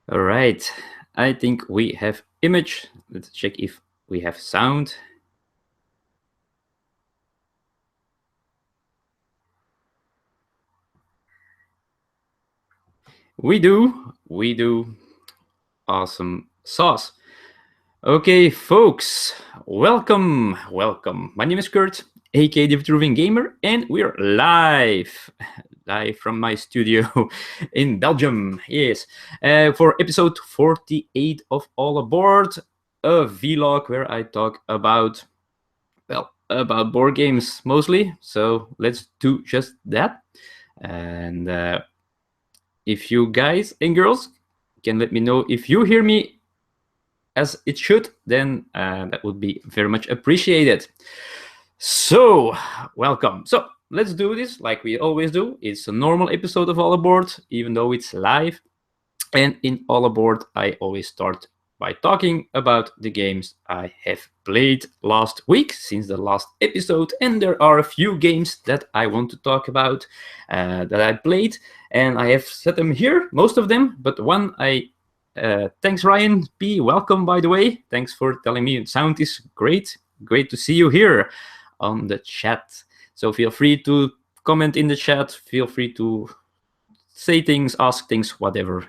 All right. I think we have image. Let's check if we have sound. We do. We do. Awesome sauce. Okay, folks. Welcome. Welcome. My name is Kurt, aka the Vitruvian Gamer, and we're live. Live from my studio in Belgium. Yes. For episode 48 of All Aboard, a vlog where I talk about about board games mostly. So let's do just that. And if you guys and girls can let me know if you hear me as it should, then that would be very much appreciated. So, welcome. So, let's do this like we always do. It's a normal episode of All Aboard, even though it's live. And in All Aboard, I always start by talking about the games I have played last week since the last episode. And there are a few games that I want to talk about that I played. And I have set them here, most of them, but one I thanks, Ryan P. Welcome, by the way. Thanks for telling me sound is great. Great to see you here on the chat. So feel free to comment in the chat. Feel free to say things, ask things, whatever.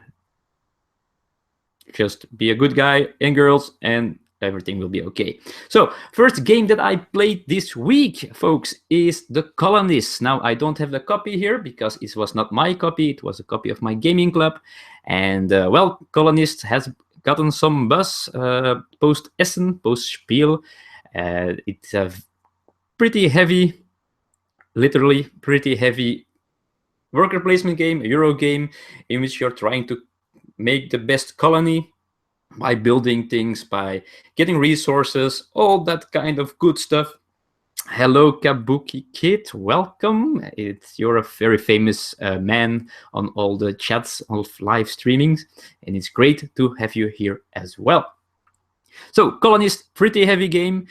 Just be a good guy and girls, and everything will be okay. So, first game that I played this week, folks, is The Colonists. Now, I don't have the copy here because it was not my copy. It was a copy of my gaming club. And, well, Colonists has gotten some buzz post-Essen, post-Spiel. It's a pretty heavy, literally pretty heavy worker placement game, a Euro game, in which you're trying to make the best colony by building things, by getting resources, all that kind of good stuff. Hello, Kabuki Kid. Welcome. You're a very famous man on all the chats of live streamings, and it's great to have you here as well. So, Colonist, pretty heavy game.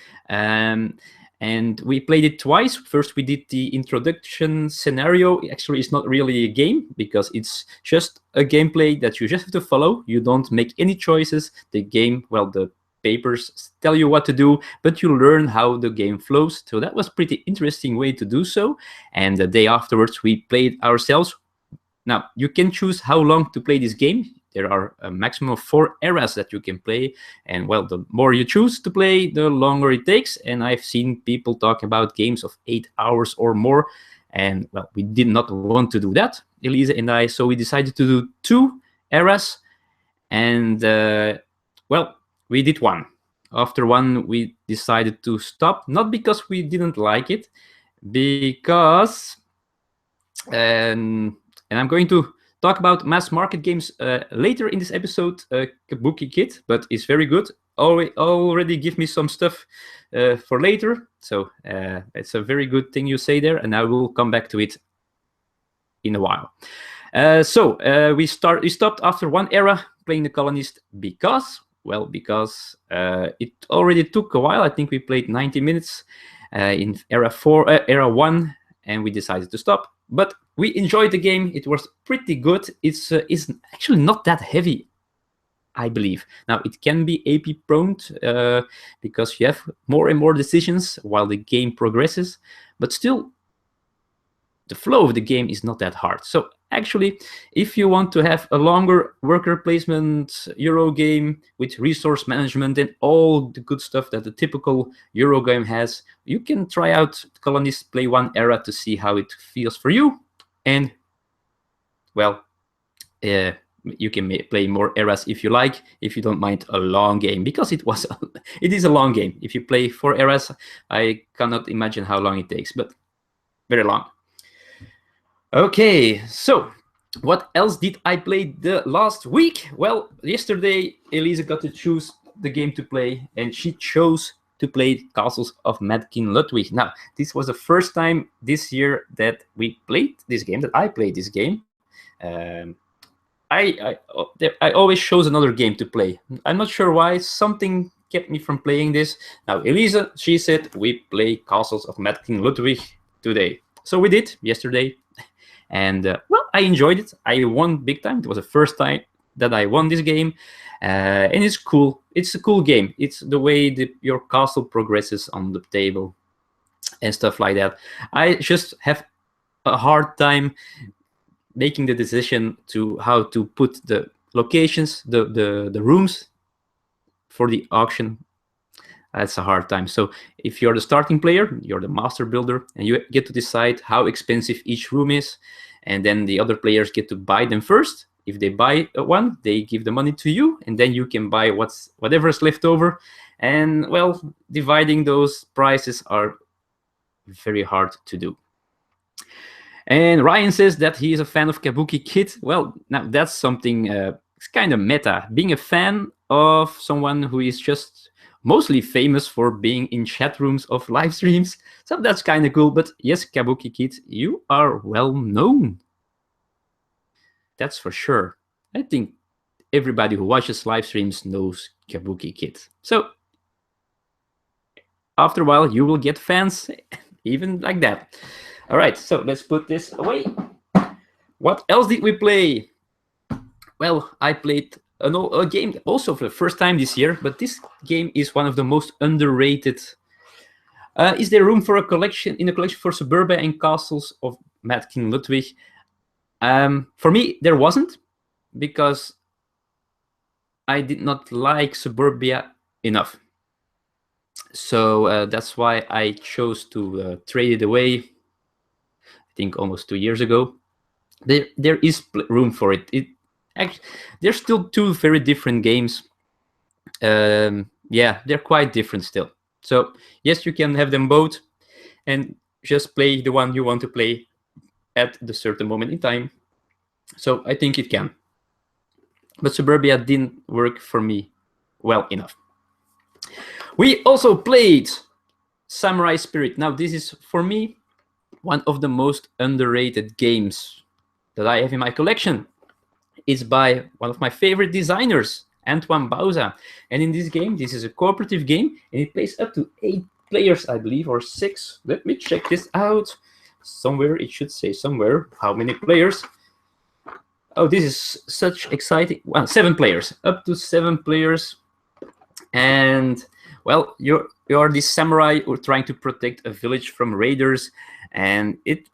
And we played it twice. First, we did the introduction scenario. Actually, it's not really a game because it's just a gameplay that you just have to follow. You don't make any choices. The game, well, the papers tell you what to do, but you learn how the game flows. So that was pretty interesting way to do so. And the day afterwards, we played ourselves. Now, you can choose how long to play this game. There are a maximum of 4 eras that you can play. And, well, the more you choose to play, the longer it takes. And I've seen people talk about games of 8 hours or more. And, well, we did not want to do that, Elisa and I. So we decided to do 2 eras. And, well, we did one. After one, we decided to stop. Not because we didn't like it, because... and I'm going to talk about mass market games later in this episode, Kabuki Kid, but it's very good. Already give me some stuff for later. So it's a very good thing you say there, and I will come back to it in a while. We stopped after one era playing The Colonist because it already took a while. I think we played 90 minutes in era 1, and we decided to stop. But we enjoyed the game. It was pretty good. It's actually not that heavy, I believe. Now, it can be AP prone because you have more and more decisions while the game progresses. But still, the flow of the game is not that hard. So actually, if you want to have a longer worker placement Euro game with resource management and all the good stuff that the typical Euro game has, you can try out Colonist, play one era to see how it feels for you. And, well, you can play more eras if you like, if you don't mind a long game, because it is a long game. If you play 4 eras, I cannot imagine how long it takes, but very long. Okay, so what else did I play the last week? Well, yesterday Elisa got to choose the game to play, and she chose to play Castles of Mad King Ludwig. Now, this was the first time this year that we played this game, that I played this game. I always chose another game to play. I'm not sure why. Something kept me from playing this. Now, Elisa, she said we play Castles of Mad King Ludwig today. So we did yesterday. And, well, I enjoyed it. I won big time. It was the first time that I won this game, and it's cool. It's a cool game. It's the way your castle progresses on the table and stuff like that. I just have a hard time making the decision to how to put the locations, the rooms for the auction. That's a hard time. So if you're the starting player, you're the master builder, and you get to decide how expensive each room is, and then the other players get to buy them first. If they buy one, they give the money to you, and then you can buy whatever is left over. And well, dividing those prices are very hard to do. And Ryan says that he is a fan of Kabuki Kid. Well, now that's something, it's kind of meta. Being a fan of someone who is just mostly famous for being in chat rooms of live streams. So that's kind of cool. But yes, Kabuki Kid, you are well known. That's for sure. I think everybody who watches live streams knows Kabuki Kid. So after a while, you will get fans even like that. All right, so let's put this away. What else did we play? Well, I played a game also for the first time this year, but this game is one of the most underrated. Is there room for a collection for Suburbia and Castles of Mad King Ludwig? For me, there wasn't, because I did not like Suburbia enough. So that's why I chose to trade it away. I think almost 2 years ago. There is room for it. Actually, there's still two very different games. Yeah, they're quite different still. So yes, you can have them both and just play the one you want to play at the certain moment in time. So I think it can. But Suburbia didn't work for me well enough. We also played Samurai Spirit. Now this is, for me, one of the most underrated games that I have in my collection. It's by one of my favorite designers, Antoine Bauza. And in this game, this is a cooperative game, and it plays up to 8 players, I believe, or 6. Let me check this out. Somewhere, it should say somewhere how many players. Oh, this is such exciting. Well, 7 players, up to 7 players. And, well, you are this samurai who are trying to protect a village from raiders, and it's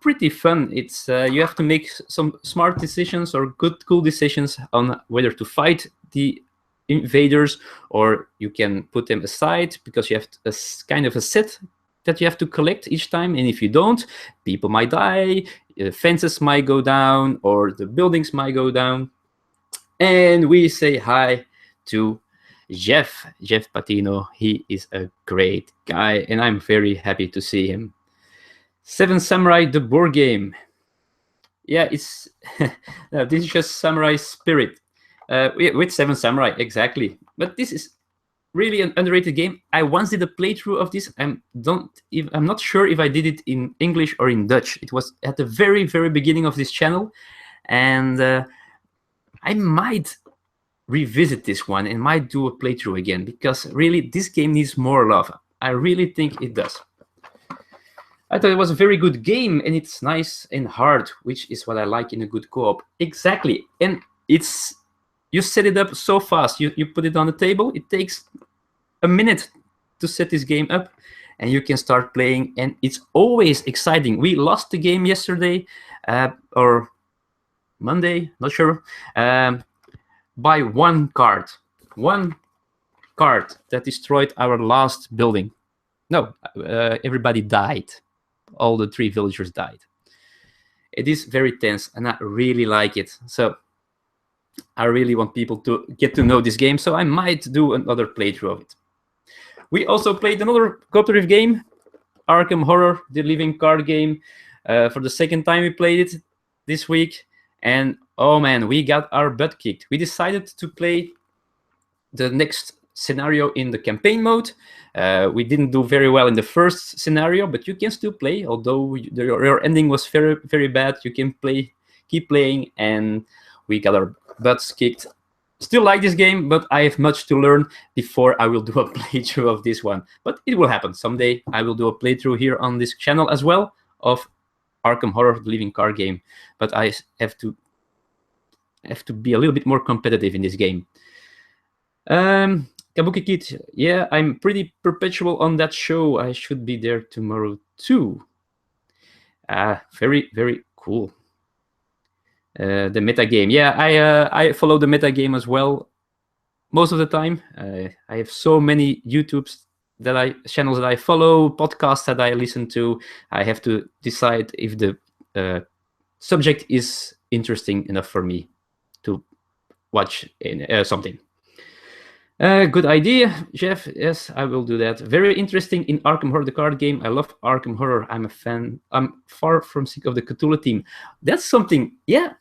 pretty fun. It's you have to make some smart decisions or cool decisions on whether to fight the invaders, or you can put them aside because you have a kind of a set that you have to collect each time. And if you don't, people might die, fences might go down, or the buildings might go down. And we say hi to Jeff Patino. He is a great guy, and I'm very happy to see him. 7 Samurai, the board game. Yeah, it's no, this is just Samurai Spirit with 7 Samurai, exactly. But this is really an underrated game. I once did a playthrough of this. I'm not sure if I did it in English or in Dutch. It was at the very, very beginning of this channel, and I might revisit this one and might do a playthrough again, because really this game needs more love. I really think it does. I thought it was a very good game, and it's nice and hard, which is what I like in a good co-op. Exactly. And you set it up so fast. You put it on the table. It takes a minute to set this game up, and you can start playing, and it's always exciting. We lost the game yesterday or Monday, not sure, by one card that destroyed our last building. No, everybody died. All the 3 villagers died. It is very tense, and I really like it. So I really want people to get to know this game, so I might do another playthrough of it. We also played another cooperative game, Arkham Horror, the living card game. For the second time we played it this week, and oh man, we got our butt kicked. We decided to play the next scenario in the campaign mode. We didn't do very well in the first scenario, but you can still play. Although your ending was very, very bad, you can keep playing, and we got our butts kicked. Still like this game, but I have much to learn before I will do a playthrough of this one. But it will happen someday. I will do a playthrough here on this channel as well of Arkham Horror, the living card game. But I have to have to be a little bit more competitive in this game. Kabuki Kid, yeah, I'm pretty perpetual on that show. I should be there tomorrow too. Very, very cool. The meta game, yeah, I follow the meta game as well. Most of the time, I have so many channels that I follow, podcasts that I listen to. I have to decide if the subject is interesting enough for me to watch something. Good idea, Jeff. Yes, I will do that. Very interesting in Arkham Horror, the card game. I love Arkham Horror. I'm a fan. I'm far from sick of the Cthulhu theme. That's something, yeah.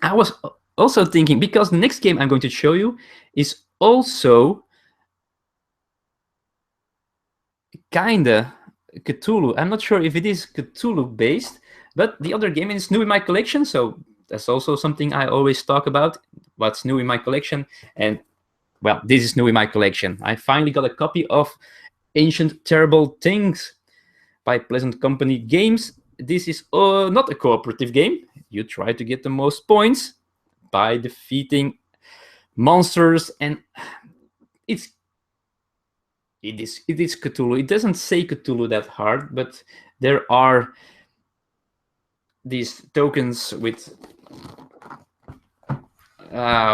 I was also thinking, because the next game I'm going to show you is also kinda Cthulhu. I'm not sure if it is Cthulhu based, but the other game is new in my collection, so that's also something I always talk about. What's new in my collection? And well, this is new in my collection. I finally got a copy of Ancient Terrible Things by Pleasant Company Games. This is not a cooperative game. You try to get the most points by defeating monsters, and it is Cthulhu. It doesn't say Cthulhu that hard, but there are these tokens with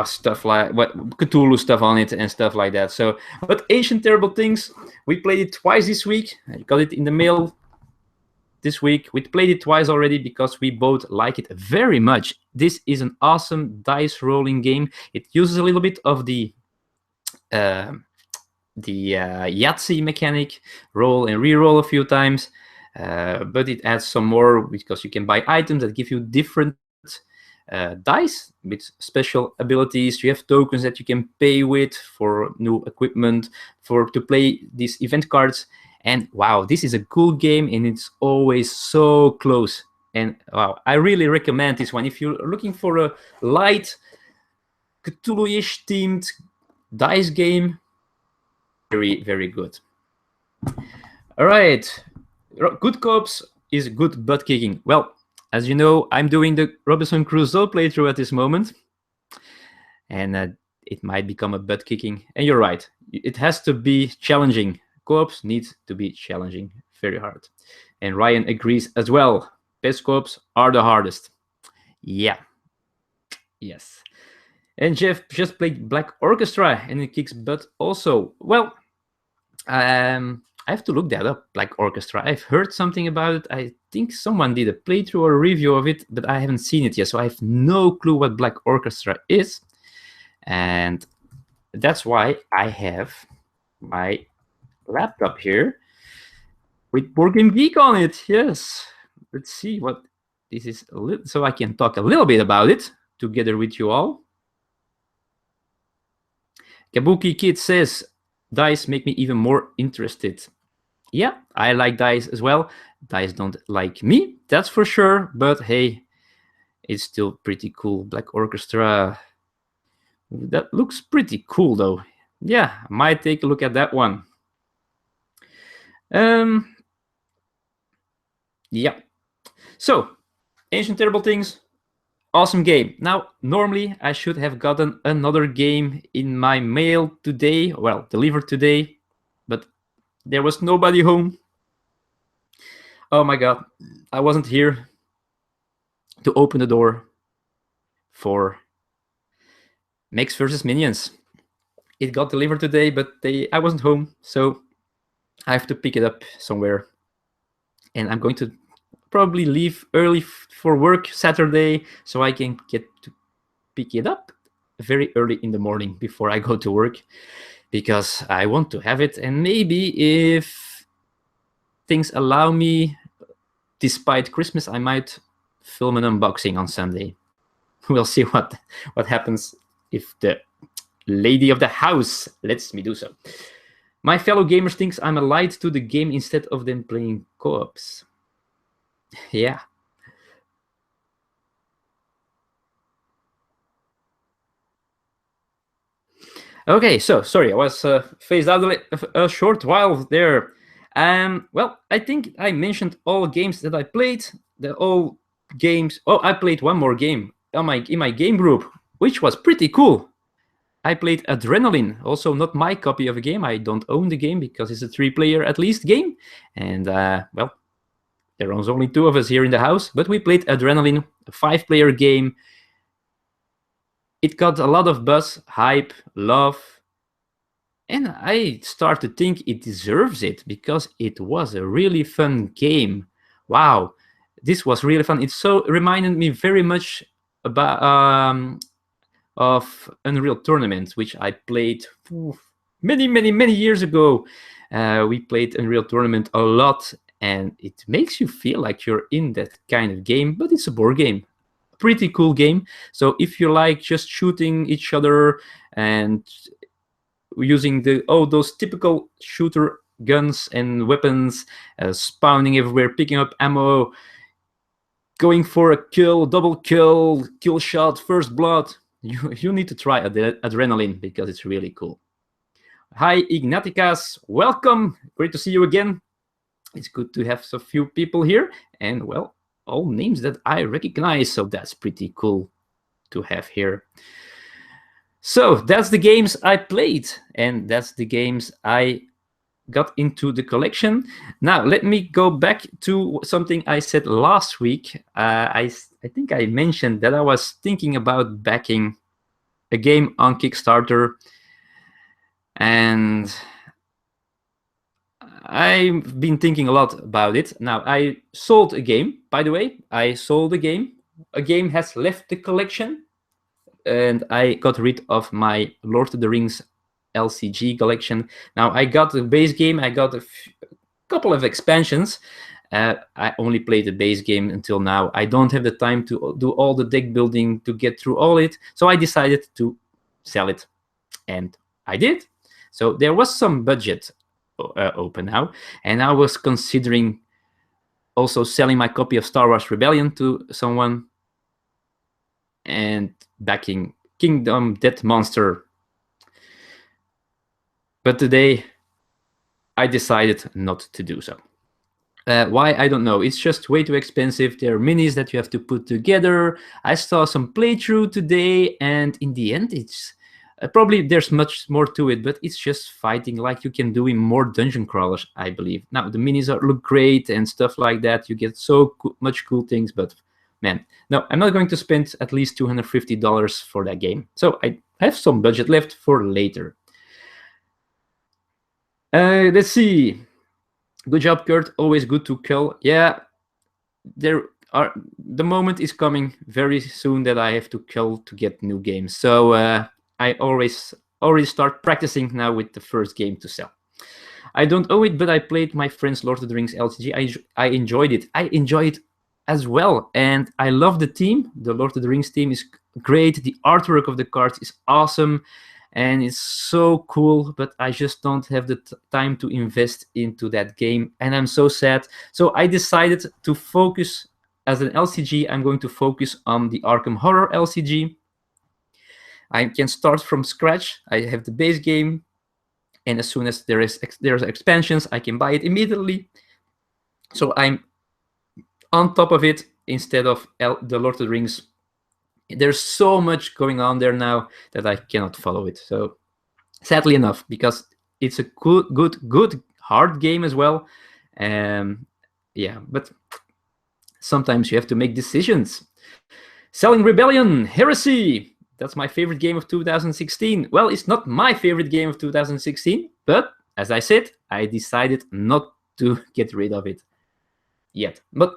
stuff like Cthulhu stuff on it and stuff like that. So, but Ancient Terrible Things, we played it twice this week. I got it in the mail this week. We played it twice already because we both like it very much. This is an awesome dice rolling game. It uses a little bit of the Yahtzee mechanic, roll and re-roll a few times, but it adds some more because you can buy items that give you different dice with special abilities. You have tokens that you can pay with for new equipment, to play these event cards. And wow, this is a cool game, and it's always so close. And wow, I really recommend this one if you're looking for a light Cthulhu-ish themed dice game. Very, very good. All right, good co-ops is good butt kicking. Well, as you know, I'm doing the Robinson Crusoe playthrough at this moment, and it might become a butt kicking. And you're right, it has to be challenging. Co-ops need to be challenging, very hard. And Ryan agrees as well. Best co-ops are the hardest. Yeah. Yes. And Jeff just played Black Orchestra, and it kicks butt also. Well, I have to look that up, Black Orchestra. I've heard something about it. I think someone did a playthrough or a review of it, but I haven't seen it yet, so I have no clue what Black Orchestra is. And that's why I have my laptop here with Board Game Geek on it. Yes. Let's see what this is, so I can talk a little bit about it together with you all. Kabuki Kid says, dice make me even more interested. Yeah, I like dice as well. Dice don't like me, that's for sure. But hey, it's still pretty cool. Black Orchestra. That looks pretty cool, though. Yeah, I might take a look at that one. Yeah. So, Ancient Terrible Things. Awesome game. Now, normally I should have gotten another game in my mail today, well, delivered today, but there was nobody home. Oh my god, I wasn't here to open the door for Mechs vs. Minions. It got delivered today, but I wasn't home, so I have to pick it up somewhere. And I'm going to probably leave early for work Saturday, so I can get to pick it up very early in the morning before I go to work, because I want to have it. And maybe if things allow me, despite Christmas, I might film an unboxing on Sunday. We'll see what happens if the lady of the house lets me do so. My fellow gamers thinks I'm a light to the game instead of them playing co-ops. Yeah. Okay, so sorry, I was phased out a short while there. Well, I think I mentioned all games that I played. All games. Oh, I played one more game. in my game group, which was pretty cool. I played Adrenaline, also not my copy of a game. I don't own the game because it's a 3-player at least game. And well, there was only 2 of us here in the house, but we played Adrenaline, a 5-player game. It got a lot of buzz, hype, love. And I start to think it deserves it because it was a really fun game. Wow, this was really fun. It so reminded me very much about of Unreal Tournament, which I played many years ago. We played Unreal Tournament a lot, and it makes you feel like you're in that kind of game, but it's a board game. Pretty cool game. So if you like just shooting each other and using those typical shooter guns and weapons, spawning everywhere, picking up ammo, going for a kill, double kill, kill shot, first blood, you need to try Adrenaline because it's really cool. Hi Ignaticas, welcome, great to see you again. It's good to have so few people here, and well, all names that I recognize, so that's pretty cool to have here. So that's the games I played, and that's the games I got into the collection. Now let me go back to something I said last week. I think I mentioned that I was thinking about backing a game on Kickstarter, and I've been thinking a lot about it. Now I sold a game, by the way. I sold a game. A game has left the collection, and I got rid of my Lord of the Rings LCG collection. Now I got the base game, I got a couple of expansions. I only played the base game until now. I don't have the time to do all the deck building to get through all it, so I decided to sell it, and I did. So there was some budget open now, and I was considering also selling my copy of Star Wars Rebellion to someone and backing Kingdom Death Monster. But today, I decided not to do so. Why? I don't know. It's just way too expensive. There are minis that you have to put together. I saw some playthrough today, and in the end, it's probably there's much more to it, but it's just fighting like you can do in more dungeon crawlers, I believe. Now, the minis look great and stuff like that. You get so much cool things, but man, no, I'm not going to spend at least $250 for that game. So I have some budget left for later. Let's see. Good job, Kurt. Always good to kill. Yeah, the moment is coming very soon that I have to kill to get new games. So I already start practicing now with the first game to sell. I don't owe it, but I played my friend's Lord of the Rings LCG. I enjoyed it. I enjoy it as well, and I love the team. The Lord of the Rings team is great. The artwork of the cards is awesome, and it's so cool, but I just don't have the time to invest into that game, and I'm so sad. So I decided to focus, as an LCG, I'm going to focus on the Arkham Horror LCG. I can start from scratch. I have the base game, and as soon as there's expansions, I can buy it immediately. So I'm on top of it instead of the Lord of the Rings. There's so much going on there now that I cannot follow it. So sadly enough, because it's a good hard game as well. Yeah, but sometimes you have to make decisions. Selling Rebellion, Heresy. That's my favorite game of 2016. Well, it's not my favorite game of 2016, but as I said, I decided not to get rid of it yet. But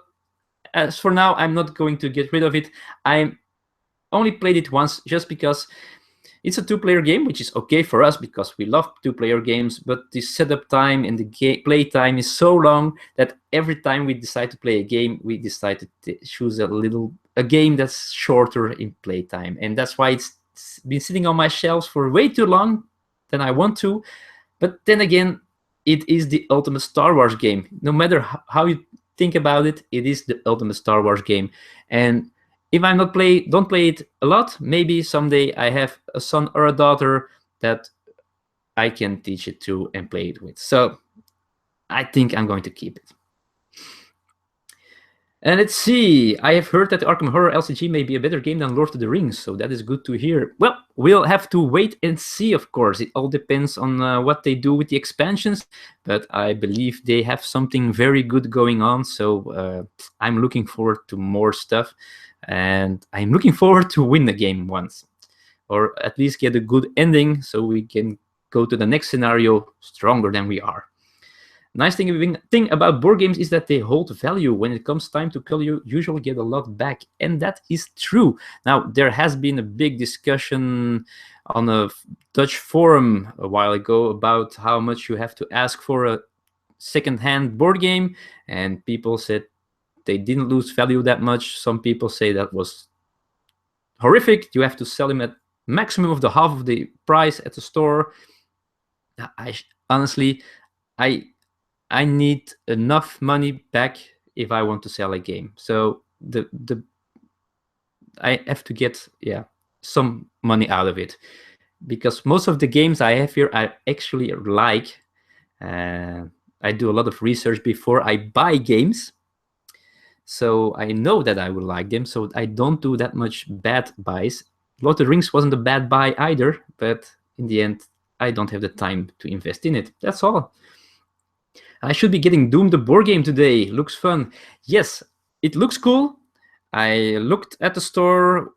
as for now, I'm not going to get rid of it. I only played it once just because it's a 2-player game, which is okay for us because we love 2-player games, but the setup time and the play time is so long that every time we decide to play a game, we decide to choose a game that's shorter in play time. And that's why it's been sitting on my shelves for way too long than I want to. But then again, it is the ultimate Star Wars game. No matter how you think about it, it is the ultimate Star Wars game. And if I don't play it a lot, maybe someday I have a son or a daughter that I can teach it to and play it with. So I think I'm going to keep it. And let's see. I have heard that the Arkham Horror LCG may be a better game than Lord of the Rings, so that is good to hear. Well, we'll have to wait and see, of course. It all depends on what they do with the expansions, but I believe they have something very good going on, so I'm looking forward to more stuff, and I'm looking forward to win the game once, or at least get a good ending so we can go to the next scenario stronger than we are. Nice thing about board games is that they hold value. When it comes time to kill, you usually get a lot back, and that is true. Now, there has been a big discussion on a Dutch forum a while ago about how much you have to ask for a second-hand board game, and people said they didn't lose value that much. Some people say that was horrific. You have to sell them at maximum of the half of the price at the store. Honestly, I need enough money back if I want to sell a game. So I have to get some money out of it, because most of the games I have here I actually like. I do a lot of research before I buy games, so I know that I will like them. So I don't do that much bad buys. Lord of the Rings wasn't a bad buy either, but in the end, I don't have the time to invest in it. That's all. I should be getting Doom the board game today. Looks fun. Yes, it looks cool. I looked at the store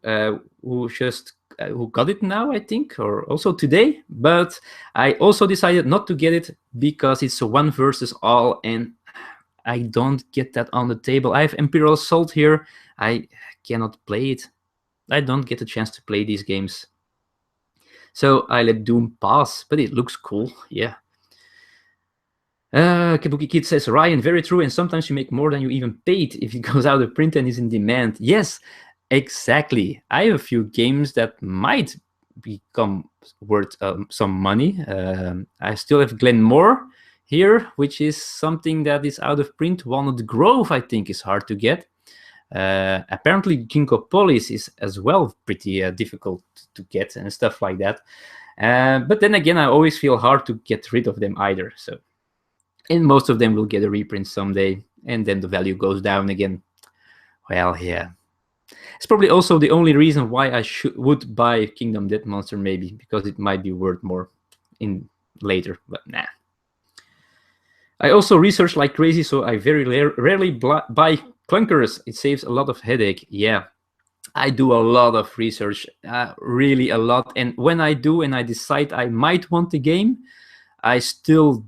who got it now, I think, or also today. But I also decided not to get it because it's a 1 versus all, and I don't get that on the table. I have Imperial Assault here. I cannot play it. I don't get a chance to play these games. So I let Doom pass, but it looks cool, yeah. Kabuki Kid says, Ryan, very true, and sometimes you make more than you even paid if it goes out of print and is in demand. Yes, exactly. I have a few games that might become worth some money. I still have Glenmore here, which is something that is out of print. Walnut Grove, I think, is hard to get. Apparently, Ginkgo Polis is as well pretty difficult to get and stuff like that. But then again, I always feel hard to get rid of them either. So. And most of them will get a reprint someday, and then the value goes down again. Well, yeah. It's probably also the only reason why I would buy Kingdom Death Monster, maybe, because it might be worth more in later, but nah. I also research like crazy, so I very rarely buy clunkers. It saves a lot of headache. Yeah, I do a lot of research, really a lot. And when I do and I decide I might want the game, I still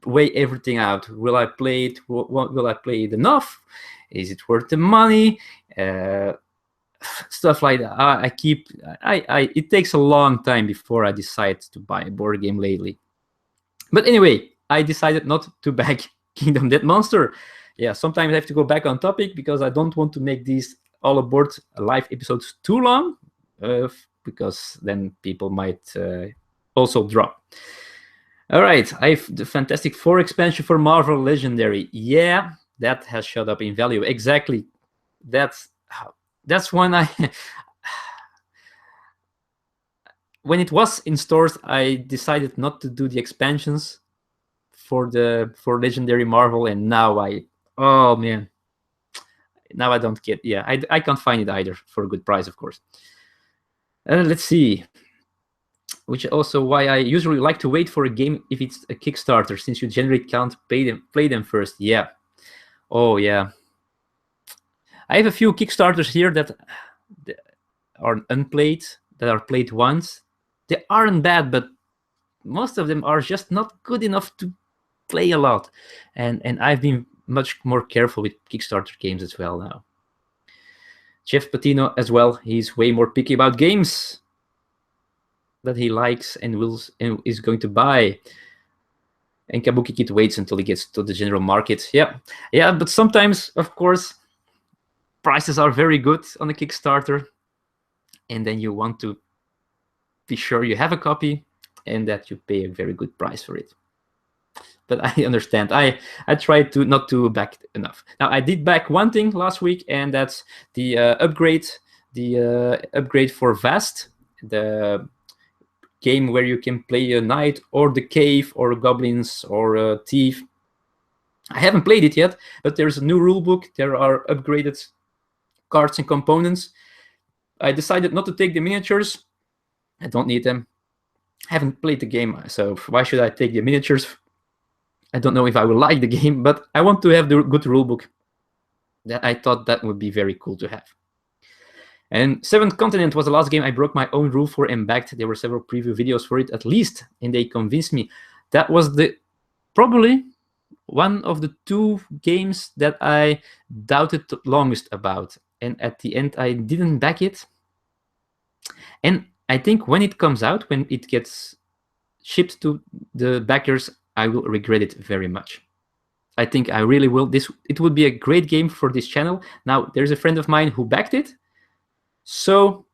weigh everything out. Will I play it? Will I play it enough? Is it worth the money? Stuff like that. It takes a long time before I decide to buy a board game lately. But anyway, I decided not to back Kingdom Death Monster. Yeah, sometimes I have to go back on topic because I don't want to make these all aboard live episodes too long, because then people might also drop. All right, I have the Fantastic Four expansion for Marvel Legendary. Yeah, that has shot up in value. Exactly. That's when when it was in stores, I decided not to do the expansions for Legendary Marvel, and now oh man, now I don't get. Yeah, I can't find it either for a good price, of course. Let's see. Which also why I usually like to wait for a game if it's a Kickstarter, since you generally can't play them first. Yeah. Oh, yeah. I have a few Kickstarters here that are unplayed, that are played once. They aren't bad, but most of them are just not good enough to play a lot. And I've been much more careful with Kickstarter games as well now. Jeff Patino as well. He's way more picky about games that he likes and is going to buy. And Kabuki Kid waits until he gets to the general market. Yeah, but sometimes, of course, prices are very good on a Kickstarter, and then you want to be sure you have a copy and that you pay a very good price for it. But I understand. I try to not to back enough. Now, I did back one thing last week, and that's the upgrade for Vast, the game where you can play a knight or the cave or goblins or a thief. I haven't played it yet, but there's a new rule book. There are upgraded cards and components. I decided not to take the miniatures. I don't need them. I haven't played the game, so why should I take the miniatures? I don't know if I will like the game, but I want to have the good rulebook. That I thought that would be very cool to have. And Seventh Continent was the last game I broke my own rule for and backed. There were several preview videos for it at least, and they convinced me. That was probably one of the 2 games that I doubted the longest about. And at the end, I didn't back it. And I think when it comes out, when it gets shipped to the backers, I will regret it very much. I think I really will. It would be a great game for this channel. Now, there's a friend of mine who backed it. So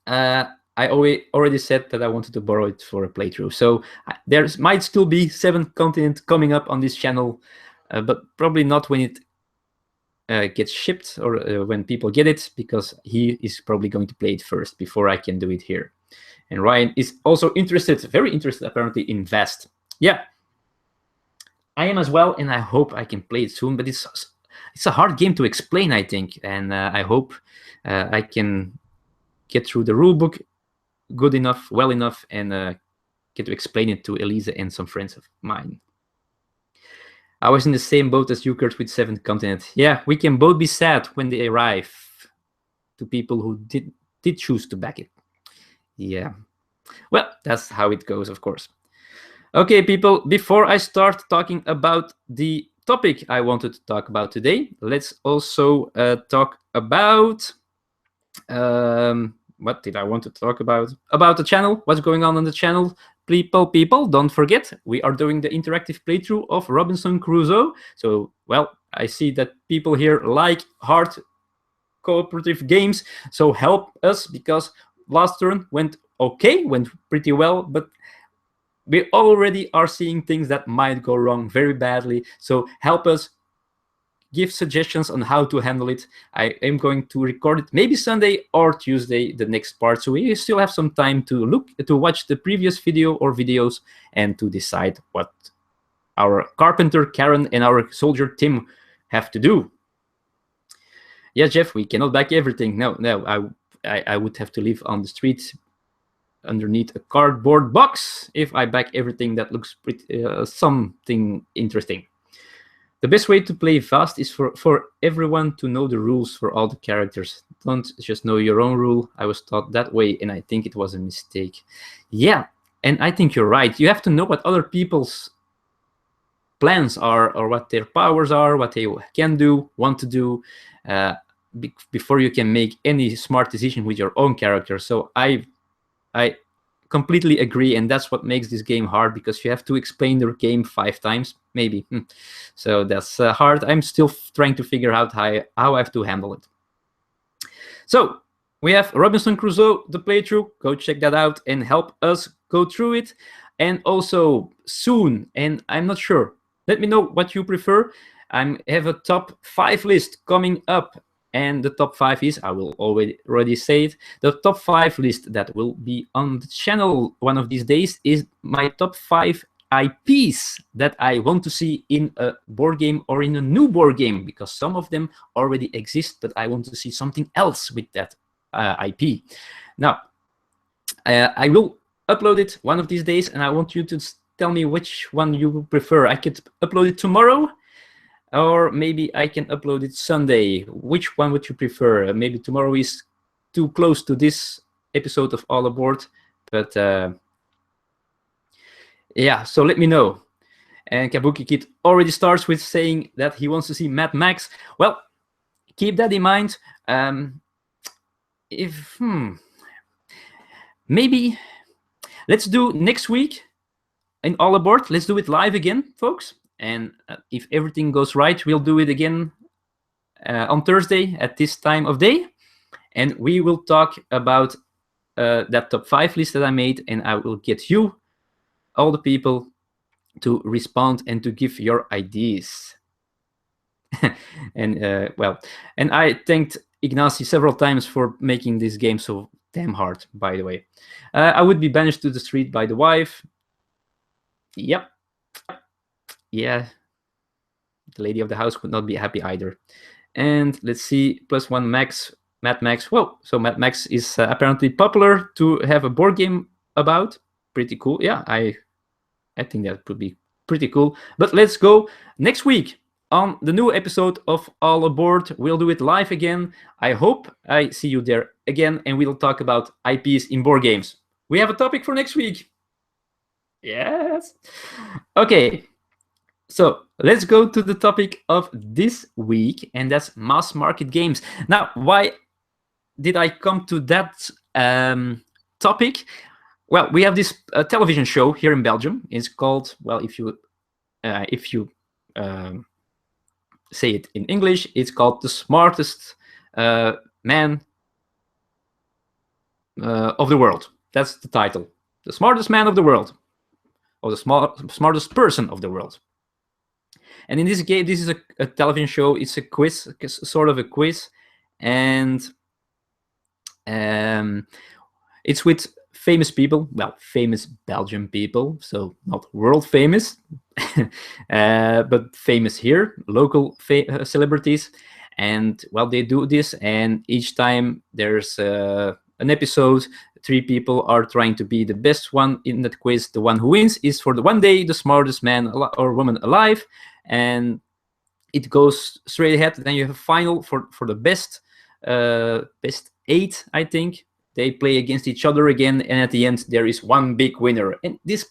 I already said that I wanted to borrow it for a playthrough. So there might still be 7th Continent coming up on this channel, but probably not when it gets shipped or when people get it, because he is probably going to play it first before I can do it here. And Ryan is also interested, very interested apparently, in Vast. Yeah, I am as well, and I hope I can play it soon, but it's a hard game to explain, I think, and I hope I can get through the rulebook good enough, well enough, and get to explain it to Elisa and some friends of mine. I was in the same boat as you, Kurt, with 7th Continent. Yeah, we can both be sad when they arrive to people who did choose to back it. Yeah. Well, that's how it goes, of course. Okay, people, before I start talking about the topic I wanted to talk about today, let's also talk about what did I want to talk about? About the channel, what's going on the channel. People, don't forget, we are doing the interactive playthrough of Robinson Crusoe. So, well, I see that people here like hard cooperative games, so help us, because last turn went okay, went pretty well, but we already are seeing things that might go wrong very badly. So help us, give suggestions on how to handle it. I am going to record it maybe Sunday or Tuesday, the next part. So we still have some time to watch the previous video or videos and to decide what our carpenter Karen and our soldier Tim have to do. Yeah, Jeff, we cannot back everything. No, I would have to live on the street underneath a cardboard box if I back everything that looks pretty, something interesting. The best way to play fast is for everyone to know the rules for all the characters. Don't just know your own rule. I was taught that way, and I think it was a mistake. Yeah, and I think you're right. You have to know what other people's plans are, or what their powers are, what they can do, want to do, before you can make any smart decision with your own character. So I completely agree, and that's what makes this game hard, because you have to explain the game 5 times, maybe. So that's hard. I'm still trying to figure out how I have to handle it. So we have Robinson Crusoe, the playthrough. Go check that out and help us go through it. And also soon, and I'm not sure, let me know what you prefer. I have a top 5 list coming up. And the top 5 is, I will already say it, the top 5 list that will be on the channel one of these days is my top 5 IPs that I want to see in a board game or in a new board game, because some of them already exist, but I want to see something else with that IP. Now, I will upload it one of these days, and I want you to tell me which one you prefer. I could upload it tomorrow, or maybe I can upload it Sunday. Which one would you prefer? Maybe tomorrow is too close to this episode of All Aboard, but yeah, so let me know. And Kabuki Kid already starts with saying that he wants to see Mad Max. Well, keep that in mind. Maybe let's do next week in All Aboard. Let's do it live again, folks. And if everything goes right, we'll do it again on Thursday at this time of day. And we will talk about that top 5 list that I made, and I will get you, all the people, to respond and to give your ideas. And well, and I thanked Ignacy several times for making this game so damn hard, by the way. I would be banished to the street by the wife. Yep. Yeah. the lady of the house would not be happy either. And let's see, +1 Max, Mad Max. Whoa, so Mad Max is apparently popular to have a board game about. Pretty cool. Yeah, I think that would be pretty cool. But let's go next week on the new episode of All Aboard. We'll do it live again. I hope I see you there again, and we'll talk about IPs in board games. We have a topic for next week. Yes. Okay. So let's go to the topic of this week, and that's mass market games. Now, why did I come to that topic? Well, we have this television show here in Belgium. It's called, well, if you say it in English, it's called The Smartest Man of the World. That's the title. The Smartest Man of the World, or the smartest person of the world. And in this game, this is a television show. It's a quiz, sort of a quiz, and it's with famous people. Well, famous Belgian people, so not world famous, but famous here, local celebrities. And well, they do this, and each time there's an episode, 3 people are trying to be the best one in that quiz. The one who wins is for the one day the smartest man or woman alive, and it goes straight ahead. Then you have a final for the best 8, I think. They play against each other again, and at the end there is one big winner. And this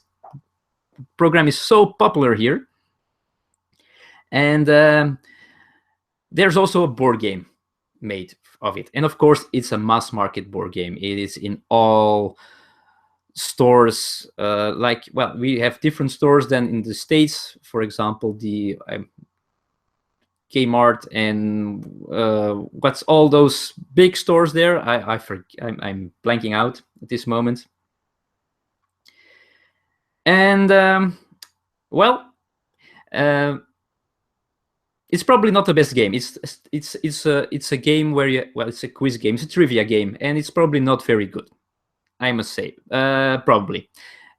program is so popular here. And there's also a board game made of it, and of course it's a mass market board game. It is in all stores, like, well, we have different stores than in the States. For example, the Kmart and what's all those big stores there? I'm blanking out at this moment. And well, it's probably not the best game. It's a game where it's a quiz game. It's a trivia game, and it's probably not very good, I must say. Probably.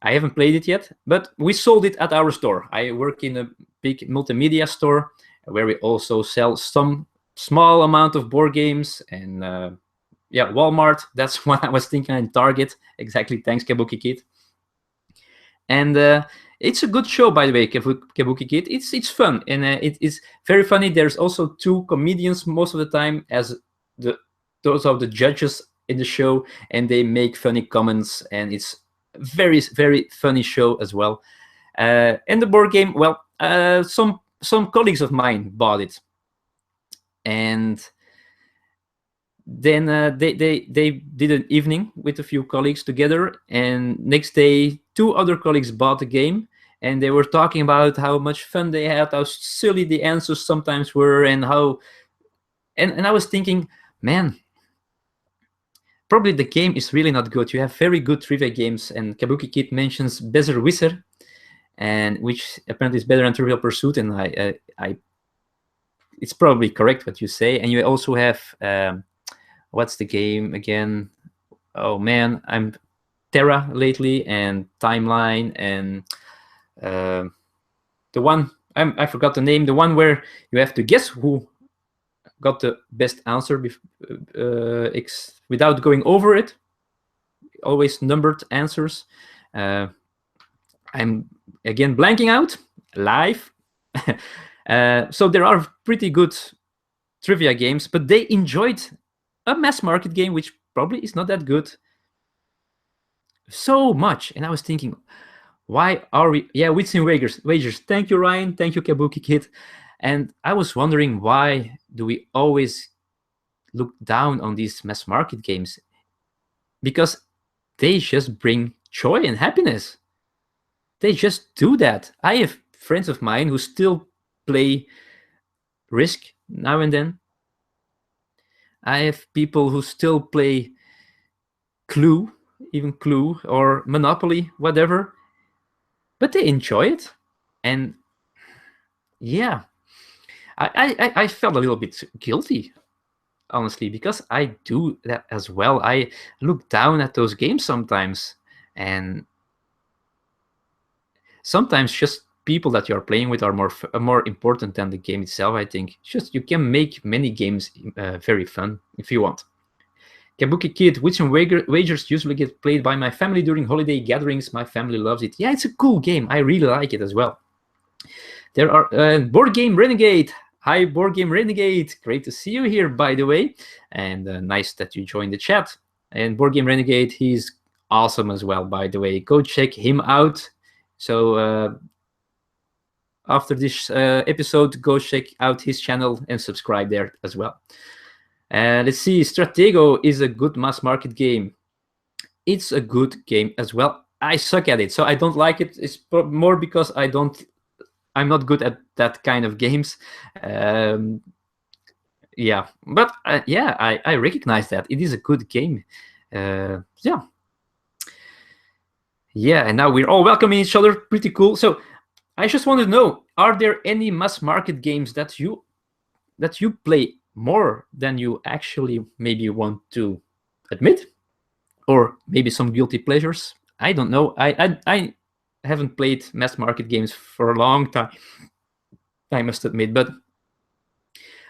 I haven't played it yet, but we sold it at our store. I work in a big multimedia store where we also sell some small amount of board games. And yeah, Walmart, that's what I was thinking, and Target. Exactly, thanks, Kabuki Kid. And it's a good show, by the way, Kabuki Kid. It's fun, and it is very funny. There's also 2 comedians most of the time as those are the judges in the show, and they make funny comments, and it's very, very funny show as well. And the board game, well, some colleagues of mine bought it, and then they did an evening with a few colleagues together, and next day 2 other colleagues bought the game, and they were talking about how much fun they had, how silly the answers sometimes were, and how and I was thinking, man, probably the game is really not good. You have very good trivia games, and Kabuki Kid mentions Besser Wisser, and which apparently is better than Trivial Pursuit, and I it's probably correct what you say. And you also have what's the game again? Oh man, I'm Terra lately, and Timeline, and the one I forgot the name. The one where you have to guess who got the best answer without going over it. Always numbered answers. I'm again blanking out live. So there are pretty good trivia games, but they enjoyed a mass market game, which probably is not that good, so much. And I was thinking, why are we? Yeah, Wits and Wagers. Thank you, Ryan. Thank you, Kabuki Kid. And I was wondering, why do we always look down on these mass market games? Because they just bring joy and happiness. They just do that. I have friends of mine who still play Risk now and then. I have people who still play Clue, even Clue, or Monopoly, whatever. But they enjoy it. And yeah, I felt a little bit guilty, honestly, because I do that as well. I look down at those games sometimes, and sometimes just people that you're playing with are more important than the game itself, I think. Just you can make many games very fun if you want. Kabuki Kid, which wagers usually get played by my family during holiday gatherings. My family loves it. Yeah, it's a cool game. I really like it as well. There are Board Game Renegade. Hi, Board Game Renegade. Great to see you here, by the way. And nice that you joined the chat. And Board Game Renegade, he's awesome as well, by the way. Go check him out. So after this episode, go check out his channel and subscribe there as well. Let's see, Stratego is a good mass market game. It's a good game as well. I suck at it, so I don't like it. It's more because I'm not good at that kind of games. Yeah, but yeah, I recognize that. It is a good game. Yeah. Yeah, and now we're all welcoming each other. Pretty cool. So I just want to know, are there any mass market games that you play more than you actually maybe want to admit, or maybe some guilty pleasures? I don't know. I haven't played mass market games for a long time, I must admit, but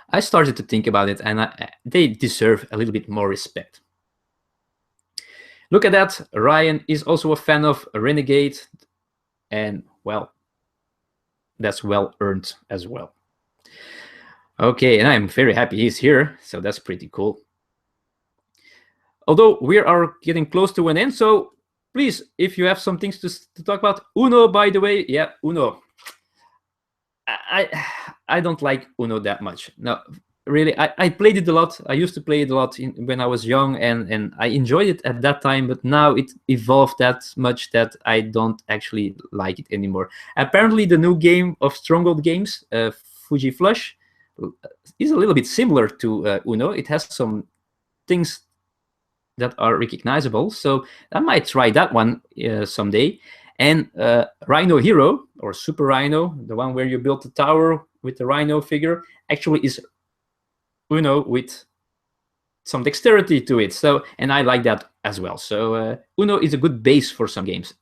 I started to think about it, and they deserve a little bit more respect. Look at that. Ryan is also a fan of Renegade, and well, that's well earned as well. Okay, and I'm very happy he's here, so that's pretty cool. Although we are getting close to an end, so please, if you have some things to talk about. Uno, by the way, yeah, Uno. I don't like Uno that much. No, really, I played it a lot. I used to play it a lot when I was young, and I enjoyed it at that time, but now it evolved that much that I don't actually like it anymore. Apparently, the new game of Stronghold Games, Fuji Flush, is a little bit similar to Uno. It has some things that are recognizable, so I might try that one someday. And Rhino Hero, or Super Rhino, the one where you build the tower with the Rhino figure, actually is Uno with some dexterity to it. So, and I like that as well. So Uno is a good base for some games.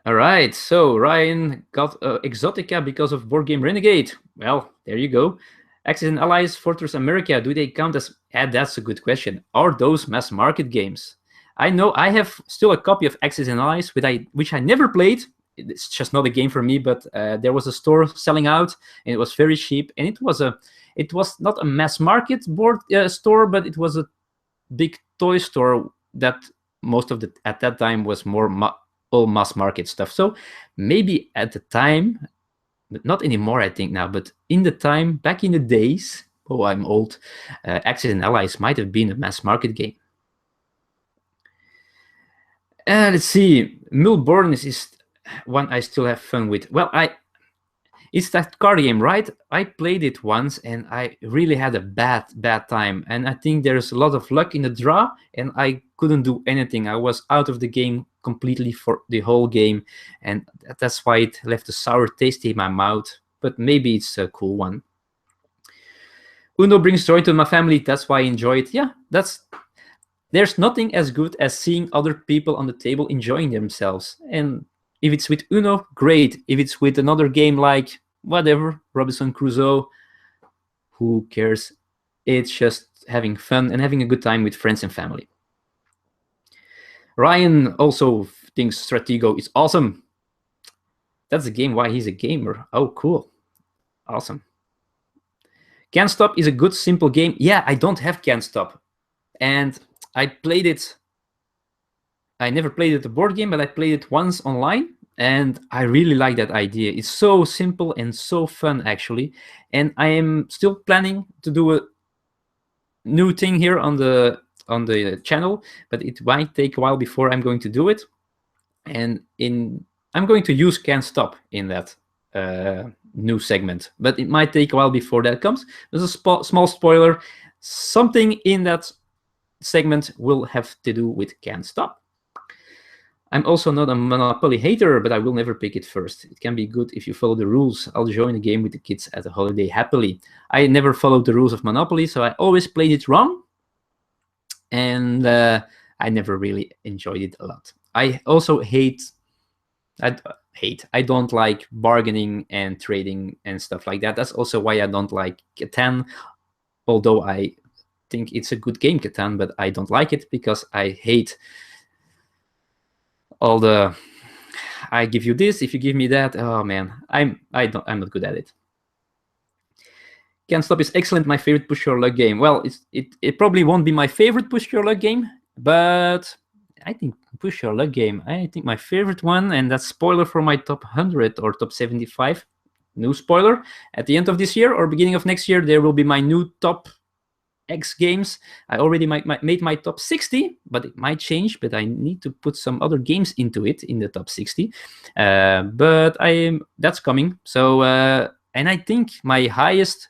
All right, so Ryan got Exotica because of Board Game Renegade. Well, there you go. Axis and Allies, Fortress America, do they count as... that's a good question. Are those mass market games? I know I have still a copy of Axis and Allies, which I never played. It's just not a game for me, but there was a store selling out, and it was very cheap. And it was not a mass market board store, but it was a big toy store that at that time was more all mass market stuff. So maybe at the time, but not anymore, I think now, but in the time, back in the days, oh, I'm old, Axis and Allies might have been a mass market game. Let's see, Milborn is one I still have fun with. Well, it's that card game, right? I played it once, and I really had a bad time. And I think there's a lot of luck in the draw, and I couldn't do anything. I was out of the game completely for the whole game, and that's why it left a sour taste in my mouth. But maybe it's a cool one. Uno brings joy to my family. That's why I enjoy it. Yeah, there's nothing as good as seeing other people on the table enjoying themselves. And if it's with Uno, great. If it's with another game like, whatever, Robinson Crusoe, who cares? It's just having fun and having a good time with friends and family. Ryan also thinks Stratego is awesome. That's a game why he's a gamer. Oh, cool. Awesome. Can't Stop is a good, simple game. Yeah, I don't have Can't Stop. And I played it. I never played it a board game, but I played it once online, and I really like that idea. It's so simple and so fun, actually. And I am still planning to do a new thing here on the channel, but it might take a while before I'm going to do it. And I'm going to use Can't Stop in that new segment, but it might take a while before that comes. There's a small spoiler. Something in that segment will have to do with Can't Stop. I'm also not a Monopoly hater, but I will never pick it first. It can be good if you follow the rules. I'll join the game with the kids at a holiday happily. I never followed the rules of Monopoly, so I always played it wrong. And I never really enjoyed it a lot. I also hate I don't like bargaining and trading and stuff like that. That's also why I don't like Catan, although I think it's a good game, Catan, but I don't like it because I hate all the I give you this if you give me that. Oh man, I'm not good at it. Can't Stop is excellent, my favorite push your luck game. Well, it probably won't be my favorite push your luck game, but I think push your luck game, I think my favorite one, and that's spoiler for my top 100 or top 75. New spoiler, at the end of this year or beginning of next year, there will be my new top X games. I already made my top 60, but it might change, but I need to put some other games into it in the top 60. But that's coming. So, and I think my highest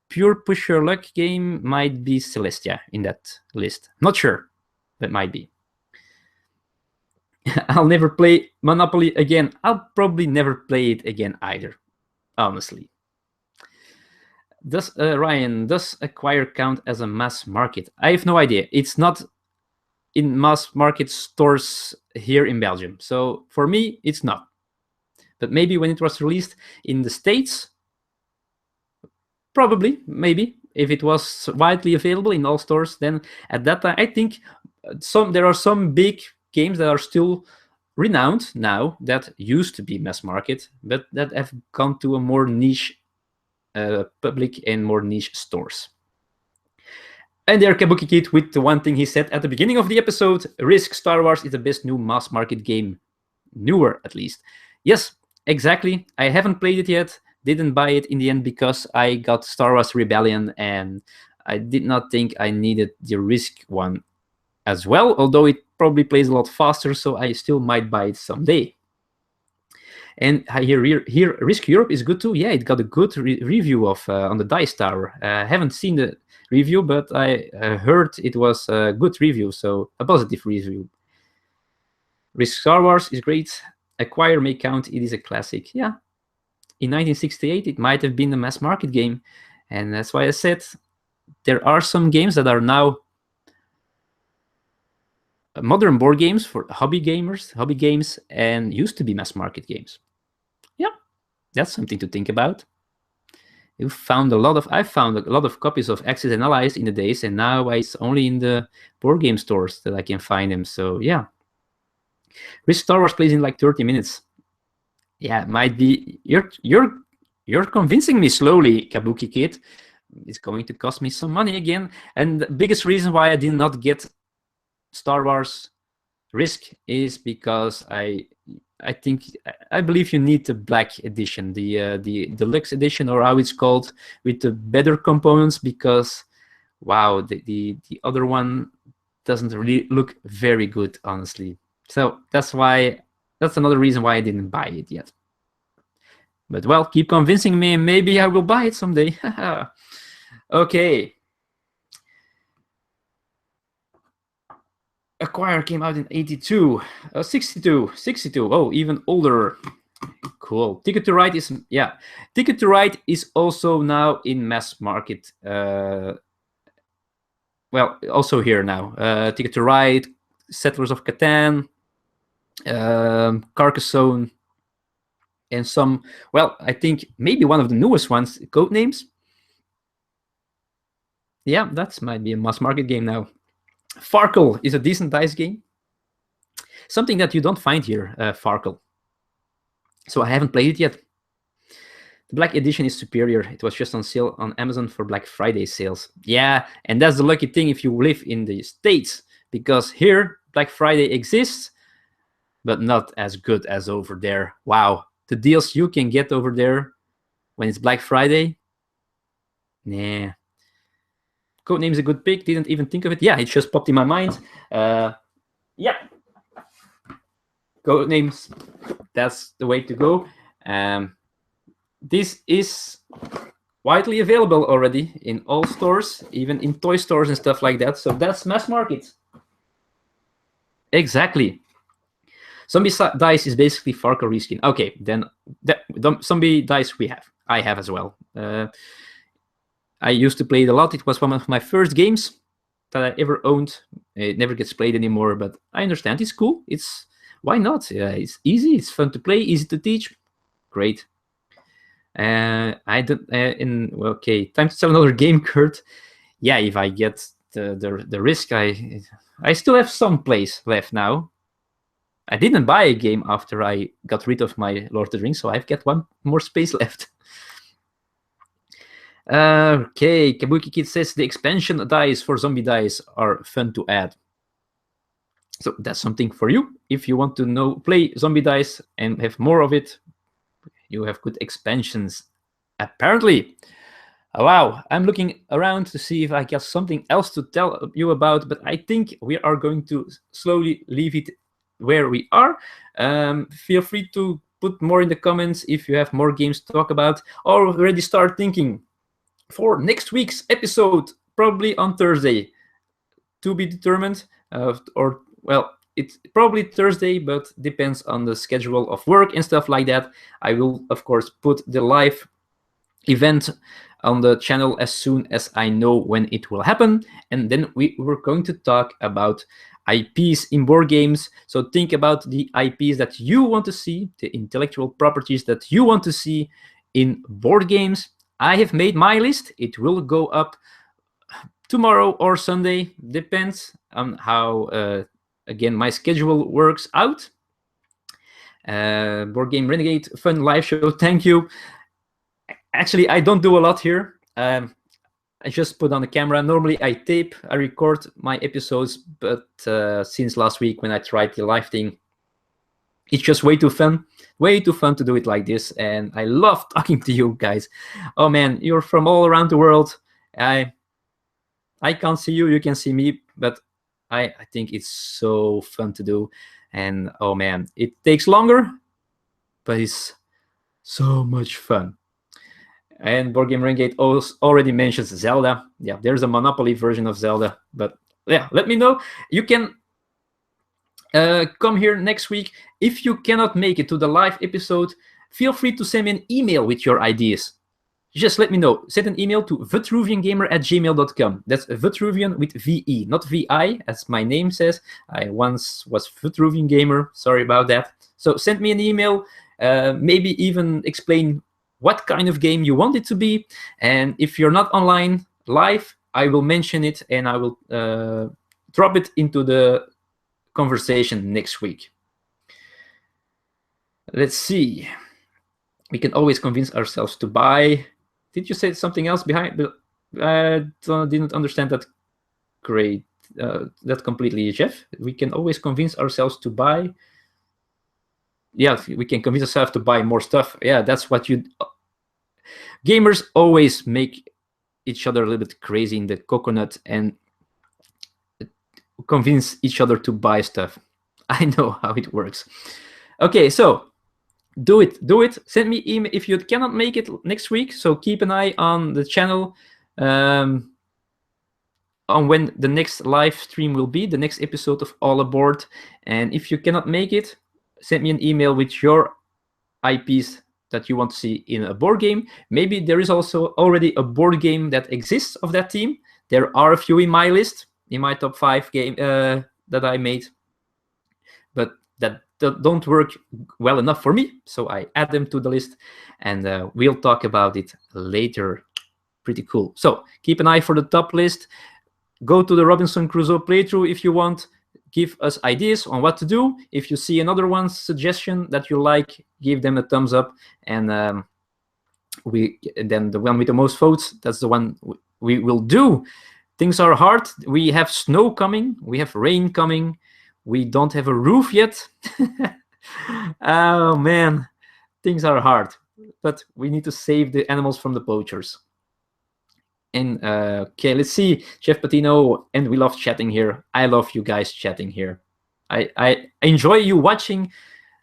pure push your luck game might be Celestia in that list. Not sure, but might be. I'll never play Monopoly again. I'll probably never play it again either, honestly. Ryan, does Acquire count as a mass market? I have no idea. It's not in mass market stores here in Belgium. So for me, it's not. But maybe when it was released in the States, probably, maybe. If it was widely available in all stores, then at that time, I think there are some big games that are still renowned now that used to be mass market, but that have gone to a more niche public and more niche stores. And there, Kabuki Kid with the one thing he said at the beginning of the episode: Risk Star Wars is the best new mass market game. Newer, at least. Yes, exactly. I haven't played it yet. Didn't buy it in the end because I got Star Wars Rebellion and I did not think I needed the Risk one as well, although it probably plays a lot faster, so I still might buy it someday. And here Risk Europe is good too. Yeah, it got a good review of on the Dice Tower. I haven't seen the review, but I heard it was a good review, so a positive review. Risk Star Wars is great. Acquire may count. It is a classic. Yeah. In 1968, it might have been a mass market game. And that's why I said there are some games that are now modern board games for hobby games, and used to be mass market games. Yeah, that's something to think about. I found a lot of copies of Axis and Allies in the days, and now it's only in the board game stores that I can find them. So yeah. Risk Star Wars plays in like 30 minutes. Yeah, it might be. You're convincing me slowly, Kabuki Kid. It's going to cost me some money again. And the biggest reason why I did not get Star Wars Risk is because I believe you need the black edition, the deluxe edition, or how it's called, with the better components, because wow, the other one doesn't really look very good, honestly. So that's another reason why I didn't buy it yet. But well, keep convincing me and maybe I will buy it someday. Okay. Acquire came out in 82. 62. Oh, even older. Cool. Ticket to Ride is also now in mass market. Well, also here now. Ticket to Ride, Settlers of Catan, Carcassonne, and some, well, I think maybe one of the newest ones, Codenames. Yeah, that might be a mass market game now. Farkle is a decent dice game. Something that you don't find here, Farkle. So I haven't played it yet. The Black Edition is superior. It was just on sale on Amazon for Black Friday sales. Yeah, and that's the lucky thing if you live in the States, because here Black Friday exists, but not as good as over there. Wow, the deals you can get over there when it's Black Friday, nah. Codenames is a good pick. Didn't even think of it. Yeah, it just popped in my mind. Yeah, Codenames, that's the way to go. This is widely available already in all stores, even in toy stores and stuff like that. So that's mass market. Exactly. Zombie Dice is basically Farkle reskin. Okay, then Zombie Dice I have as well. I used to play it a lot. It was one of my first games that I ever owned. It never gets played anymore, but I understand. It's cool. It's Why not? It's easy. It's fun to play. Easy to teach. Great. I don't. Okay, time to sell another game, Kurt. Yeah, if I get the risk, I still have some place left now. I didn't buy a game after I got rid of my Lord of the Rings, so I've got one more space left. Okay, Kabuki Kid says the expansion dice for zombie dice are fun to add. So that's something for you. If you want to play zombie dice and have more of it, you have good expansions. Apparently. Wow, I'm looking around to see if I got something else to tell you about, but I think we are going to slowly leave it where we are. Feel free to put more in the comments if you have more games to talk about, or already start thinking for next week's episode, probably on Thursday, to be determined, or well, it's probably Thursday, but depends on the schedule of work and stuff like that. I will, of course, put the live event on the channel as soon as I know when it will happen. And then we're going to talk about IPs in board games. So think about the IPs that you want to see, the intellectual properties that you want to see in board games. I have made my list. It will go up tomorrow or Sunday, depends on how, again, my schedule works out. Board Game Renegade, fun live show, thank you. Actually, I don't do a lot here. I just put on the camera. Normally, I tape, I record my episodes, but since last week when I tried the live thing, it's just way too fun to do it like this. And I love talking to you guys. Oh man, you're from all around the world. I can't see you, you can see me, but I think it's so fun to do. And oh man, it takes longer, but it's so much fun. And Board Game Renegade already mentions Zelda. Yeah, there's a Monopoly version of Zelda. But yeah, let me know. You can come here next week. If you cannot make it to the live episode, feel free to send me an email with your ideas. Just let me know. Send an email to vitruviangamer@gmail.com. That's Vitruvian with VE, not VI, as my name says. I once was Vitruvian Gamer. Sorry about that. So send me an email. Maybe even explain what kind of game you want it to be. And if you're not online live, I will mention it and I will drop it into the conversation next week. Let's see. We can always convince ourselves to buy. Did you say something else behind? I didn't understand that great. That completely, Jeff. We can always convince ourselves to buy. Yeah, we can convince ourselves to buy more stuff. Yeah, that's what you... Gamers always make each other a little bit crazy in the coconut and convince each other to buy stuff. I know how it works. Okay, so do it. Send me email if you cannot make it next week. So keep an eye on the channel on when the next live stream will be, the next episode of All Aboard. And if you cannot make it, send me an email with your IPs that you want to see in a board game. Maybe there is also already a board game that exists of that team. There are a few in my list, in my top 5 game that I made, but that don't work well enough for me. So I add them to the list and we'll talk about it later. Pretty cool. So keep an eye for the top list. Go to the Robinson Crusoe playthrough if you want. Give us ideas on what to do. If you see another one suggestion that you like, give them a thumbs up. And then the one with the most votes, that's the one we will do. Things are hard. We have snow coming. We have rain coming. We don't have a roof yet. Oh man, things are hard. But we need to save the animals from the poachers. And okay, let's see, Jeff Patino, and we love chatting here. I love you guys chatting here. I enjoy you watching.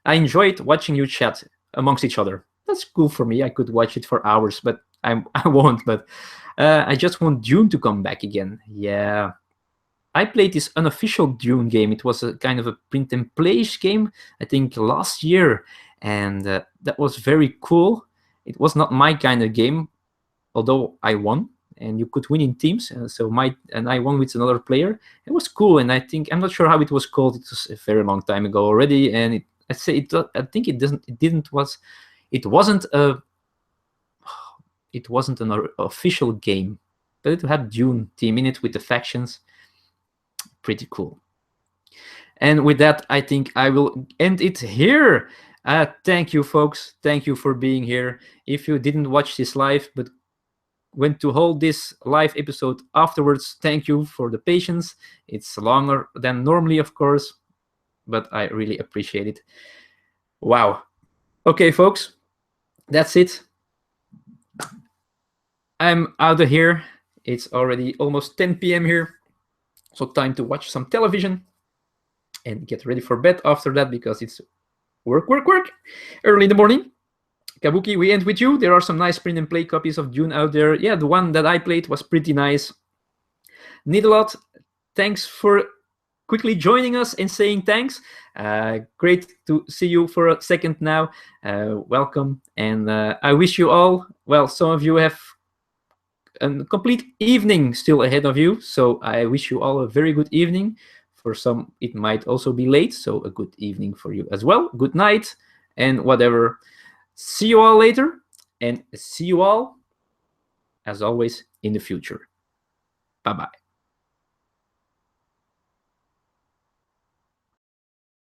I enjoyed watching you chat amongst each other. That's cool for me. I could watch it for hours, but I won't. But I just want Dune to come back again. Yeah, I played this unofficial Dune game. It was a kind of a print and play game, I think, last year, and that was very cool. It was not my kind of game, although I won. and you could win in teams. So I won with another player. It was cool, and I'm not sure how it was called. It was a very long time ago already, and it wasn't an official game, but it had Dune team in it with the factions. Pretty cool. And with that, I think I will end it here. Thank you, folks. Thank you for being here. If you didn't watch this live, but went to hold this live episode afterwards, thank you for the patience. It's longer than normally, of course, but I really appreciate it. Wow. Okay, folks, that's it. I'm out of here. It's already almost 10 p.m. here, so time to watch some television and get ready for bed after that, because it's work early in the morning. Kabuki, we end with you. There are some nice print and play copies of Dune out there. Yeah, the one that I played was pretty nice. Need-a-lot, thanks for quickly joining us and saying thanks. Great to see you for a second now. Welcome. And I wish you all, well, some of you have a complete evening still ahead of you. So I wish you all a very good evening. For some, it might also be late. So a good evening for you as well. Good night and whatever. See you all later, and see you all, as always, in the future. Bye-bye.